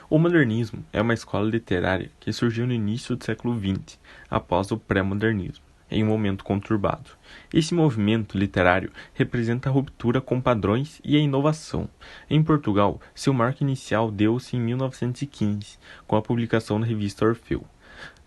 O modernismo é uma escola literária que surgiu no início do século XX, após o pré-modernismo, em um momento conturbado. Esse movimento literário representa a ruptura com padrões e a inovação. Em Portugal, seu marco inicial deu-se em 1915, com a publicação da revista Orfeu.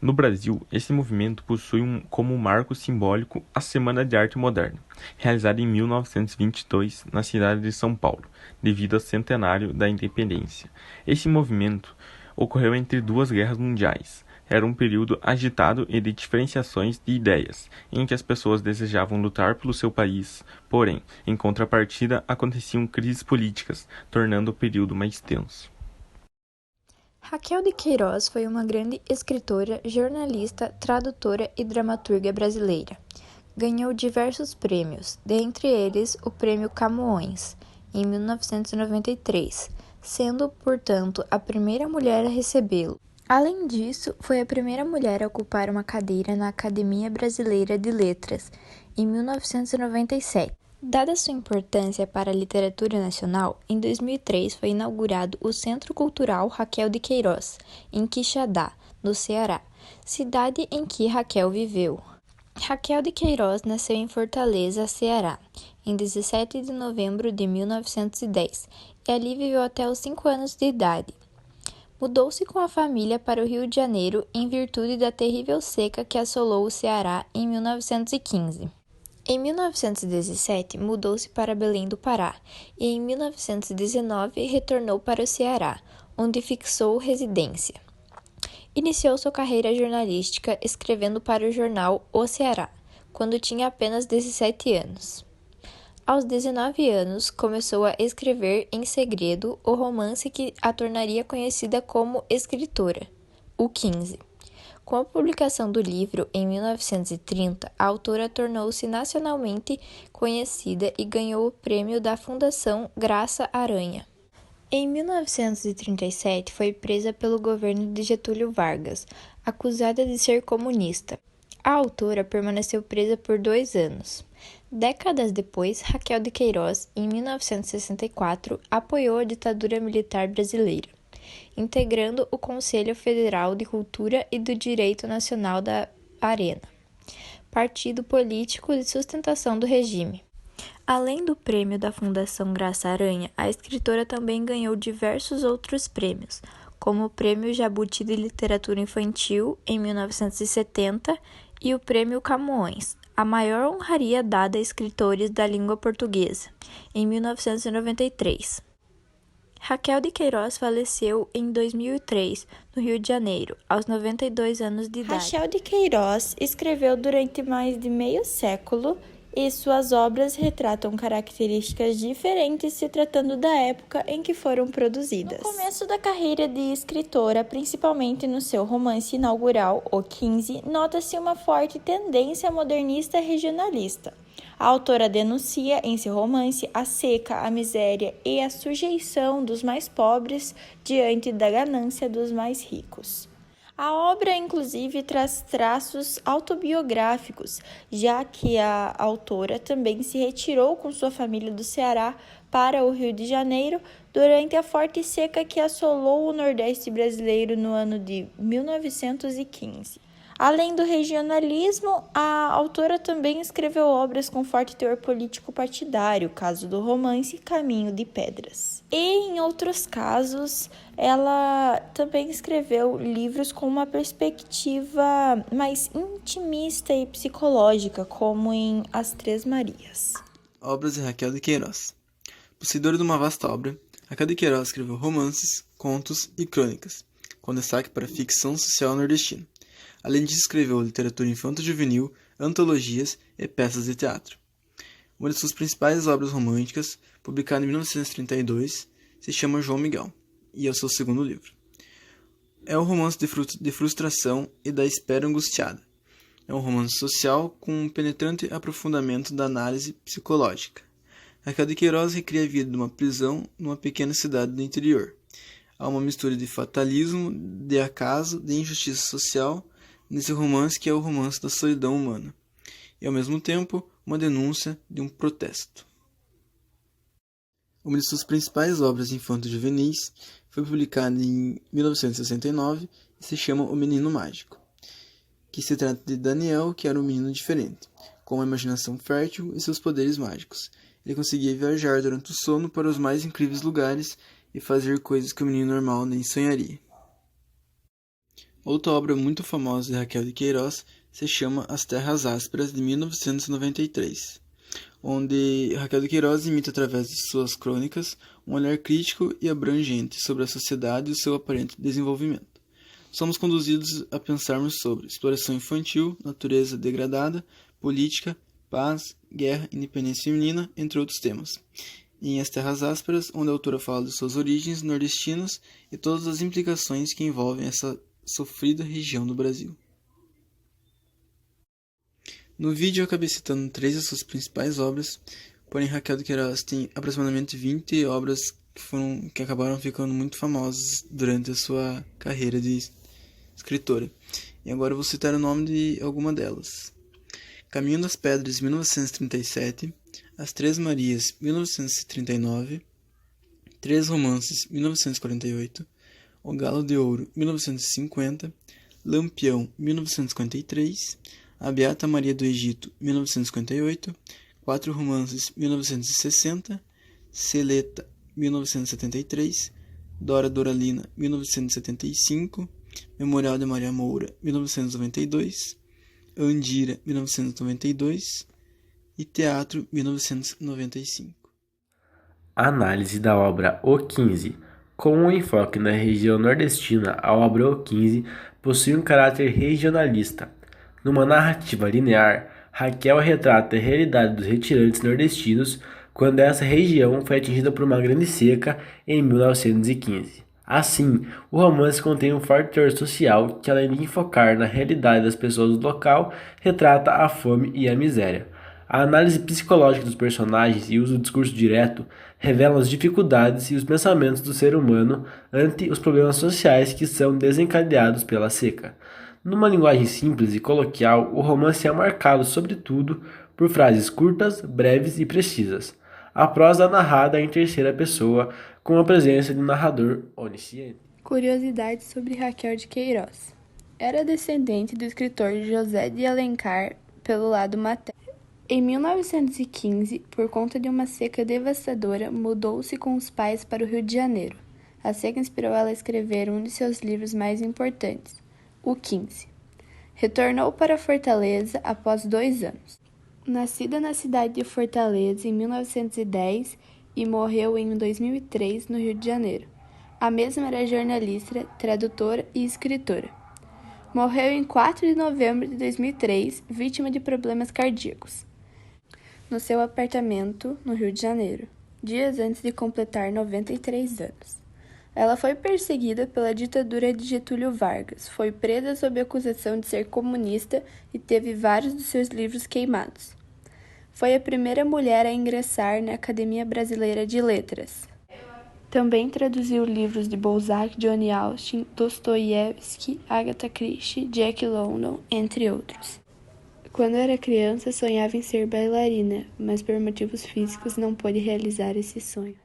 No Brasil, esse movimento possui como marco simbólico a Semana de Arte Moderna, realizada em 1922 na cidade de São Paulo, devido ao centenário da independência. Esse movimento ocorreu entre duas guerras mundiais. Era um período agitado e de diferenciações de ideias, em que as pessoas desejavam lutar pelo seu país, porém, em contrapartida, aconteciam crises políticas, tornando o período mais tenso. Raquel de Queiroz foi uma grande escritora, jornalista, tradutora e dramaturga brasileira. Ganhou diversos prêmios, dentre eles o Prêmio Camões, em 1993, sendo, portanto, a primeira mulher a recebê-lo. Além disso, foi a primeira mulher a ocupar uma cadeira na Academia Brasileira de Letras, em 1997. Dada sua importância para a literatura nacional, em 2003 foi inaugurado o Centro Cultural Raquel de Queiroz, em Quixadá, no Ceará, cidade em que Raquel viveu. Raquel de Queiroz nasceu em Fortaleza, Ceará, em 17 de novembro de 1910 e ali viveu até os 5 anos de idade. Mudou-se com a família para o Rio de Janeiro em virtude da terrível seca que assolou o Ceará em 1915. Em 1917, mudou-se para Belém do Pará e em 1919 retornou para o Ceará, onde fixou residência. Iniciou sua carreira jornalística escrevendo para o jornal O Ceará, quando tinha apenas 17 anos. Aos 19 anos, começou a escrever em segredo o romance que a tornaria conhecida como escritora, O 15. Com a publicação do livro em 1930, a autora tornou-se nacionalmente conhecida e ganhou o prêmio da Fundação Graça Aranha. Em 1937, foi presa pelo governo de Getúlio Vargas, acusada de ser comunista. A autora permaneceu presa por 2 anos. Décadas depois, Raquel de Queiroz, em 1964, apoiou a ditadura militar brasileira, integrando o Conselho Federal de Cultura e do Direito Nacional da Arena, partido político de sustentação do regime. Além do prêmio da Fundação Graça Aranha, a escritora também ganhou diversos outros prêmios, como o Prêmio Jabuti de Literatura Infantil, em 1970, e o Prêmio Camões, a maior honraria dada a escritores da língua portuguesa, em 1993. Raquel de Queiroz faleceu em 2003, no Rio de Janeiro, aos 92 anos de idade. Raquel de Queiroz escreveu durante mais de meio século e suas obras retratam características diferentes se tratando da época em que foram produzidas. No começo da carreira de escritora, principalmente no seu romance inaugural, O 15, nota-se uma forte tendência modernista regionalista. A autora denuncia em seu romance a seca, a miséria e a sujeição dos mais pobres diante da ganância dos mais ricos. A obra, inclusive, traz traços autobiográficos, já que a autora também se retirou com sua família do Ceará para o Rio de Janeiro durante a forte seca que assolou o Nordeste brasileiro no ano de 1915. Além do regionalismo, a autora também escreveu obras com forte teor político partidário, caso do romance Caminho de Pedras. E em outros casos, ela também escreveu livros com uma perspectiva mais intimista e psicológica, como em As Três Marias. Obras de Raquel de Queiroz. Possuidora de uma vasta obra, Raquel de Queiroz escreveu romances, contos e crônicas, com destaque para a ficção social nordestina. Além disso, escreveu literatura infanto-juvenil, antologias e peças de teatro. Uma de suas principais obras românticas, publicada em 1932, se chama João Miguel, e é o seu segundo livro. É um romance de frustração e da espera angustiada. É um romance social com um penetrante aprofundamento da análise psicológica. Raquel de Queiroz recria a vida de uma prisão numa pequena cidade do interior. Há uma mistura de fatalismo, de acaso, de injustiça social, nesse romance que é o romance da solidão humana, e ao mesmo tempo uma denúncia de um protesto. Uma de suas principais obras infanto-juvenis Foi publicada em 1969 e se chama O Menino Mágico, que se trata de Daniel, que era um menino diferente, com uma imaginação fértil e seus poderes mágicos. Ele conseguia viajar durante o sono para os mais incríveis lugares e fazer coisas que o menino normal nem sonharia. Outra obra muito famosa de Raquel de Queiroz se chama As Terras Ásperas, de 1993, onde Raquel de Queiroz imita através de suas crônicas um olhar crítico e abrangente sobre a sociedade e o seu aparente desenvolvimento. Somos conduzidos a pensarmos sobre exploração infantil, natureza degradada, política, paz, guerra, independência feminina, entre outros temas. Em As Terras Ásperas, onde a autora fala de suas origens nordestinas e todas as implicações que envolvem essa sofrida região do Brasil. No vídeo eu acabei citando 3 das suas principais obras, porém Raquel de Queiroz tem aproximadamente 20 obras que acabaram ficando muito famosas durante a sua carreira de escritora. E agora eu vou citar o nome de alguma delas. Caminho das Pedras, 1937, As Três Marias, 1939, Três Romances, 1948, O Galo de Ouro, 1950, Lampião, 1953, A Beata Maria do Egito, 1958, Quatro Romances, 1960, Seleta, 1973, Dora Doralina, 1975, Memorial de Maria Moura, 1992, Andira, 1992 e Teatro, 1995. Análise da obra O 15. Com um enfoque na região nordestina, a obra O 15 possui um caráter regionalista. Numa narrativa linear, Raquel retrata a realidade dos retirantes nordestinos quando essa região foi atingida por uma grande seca em 1915. Assim, o romance contém um forte teor social que, além de enfocar na realidade das pessoas do local, retrata a fome e a miséria. A análise psicológica dos personagens e o uso do discurso direto revelam as dificuldades e os pensamentos do ser humano ante os problemas sociais que são desencadeados pela seca. Numa linguagem simples e coloquial, o romance é marcado, sobretudo, por frases curtas, breves e precisas. A prosa é narrada em terceira pessoa, com a presença de um narrador onisciente. Curiosidades sobre Raquel de Queiroz. Era descendente do escritor José de Alencar pelo lado materno. Em 1915, por conta de uma seca devastadora, mudou-se com os pais para o Rio de Janeiro. A seca inspirou ela a escrever um de seus livros mais importantes, O 15. Retornou para Fortaleza após 2 anos. Nascida na cidade de Fortaleza em 1910 e morreu em 2003 no Rio de Janeiro. A mesma era jornalista, tradutora e escritora. Morreu em 4 de novembro de 2003, vítima de problemas cardíacos, no seu apartamento no Rio de Janeiro, dias antes de completar 93 anos. Ela foi perseguida pela ditadura de Getúlio Vargas, foi presa sob acusação de ser comunista e teve vários dos seus livros queimados. Foi a primeira mulher a ingressar na Academia Brasileira de Letras. Também traduziu livros de Balzac, Jane Austen, Dostoiévski, Agatha Christie, Jack London, entre outros. Quando era criança, sonhava em ser bailarina, mas por motivos físicos não pôde realizar esse sonho.